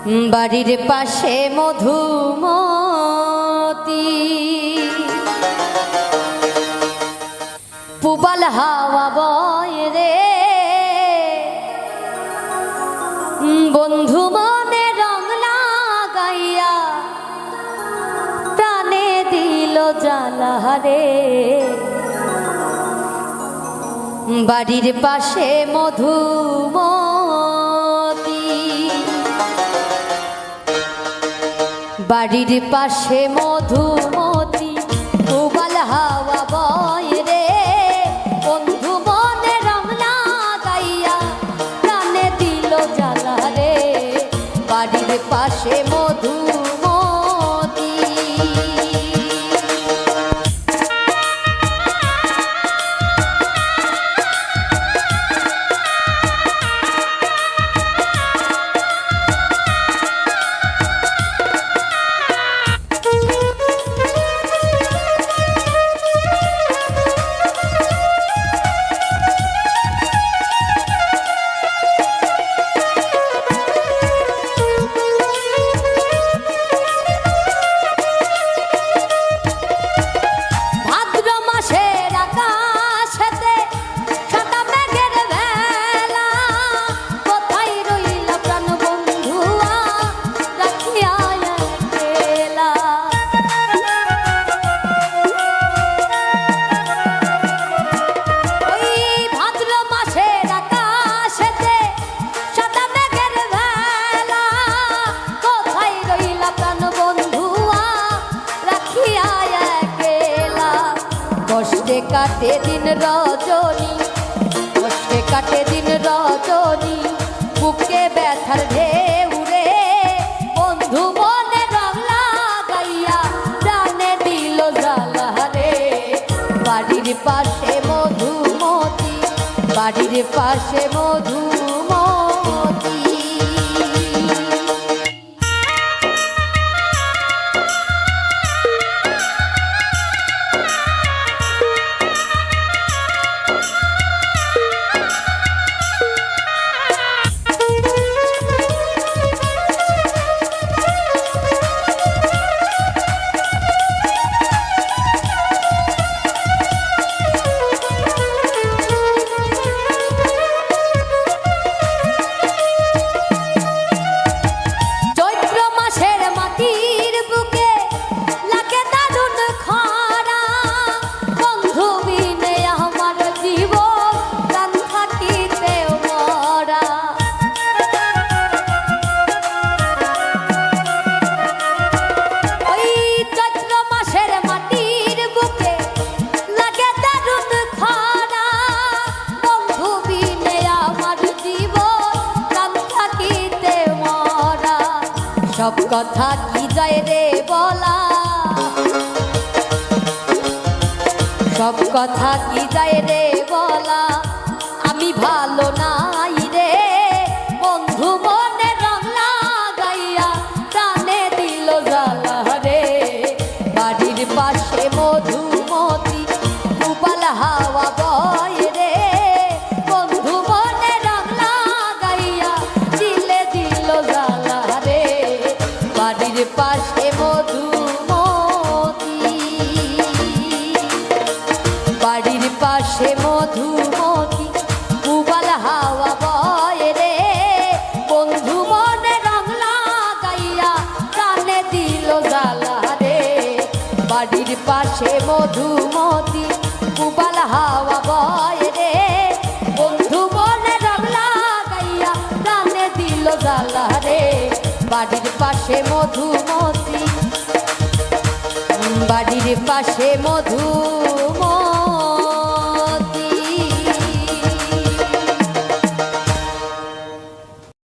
বাড়ির পাশে মধুমতি পুবাল হাওয়া বয় রে বন্ধু মনে রং লাগাইয়া প্রাণে দিল জ্বালা রে বাড়ির পাশে মধুমতি বাড়ির পাশে মধুমতি পুবাল হাওয়া বয় রে বন্ধু মনে রং লাগাইয়া প্রাণে দিল জ্বালা রে বাড়ির পাশে মধুমতি কাটে দিন রজনী কষ্টে কাটে দিন রজনী বুকে ব্যথার ঢেউ রে বন্ধু মনে রং লাগাইয়া প্রাণে দিল জ্বালা রে বাড়ির পাশে মধুমতি বাড়ির পাশে মধুমতি সব কথা কি যায় রে বলা সব কথা কি যায় রে বলা আমি ভালো নাই রে বন্ধু মনে রং লাগাইয়া প্রাণে দিল জ্বালা রে বাড়ির পাশে মধুমতি পুবাল হাওয়া বয় রে বন্ধু মনে রং লাগাইয়া দিলে দিল জ্বালা রে বাড়ির পাশে মধুমতি বাড়ির পাশে মধুমতি পুবাল হাওয়া বয় রে বন্ধু মনে রং লাগাইয়া প্রাণে দিল জ্বালা রে বাড়ির পাশে মধুমতি পুবাল হাওয়া বয় রে বন্ধু মনে রং লাগাইয়া প্রাণে দিল জ্বালা রে বাড়ির পাশে মধুমতি বাড়ির পাশে মধু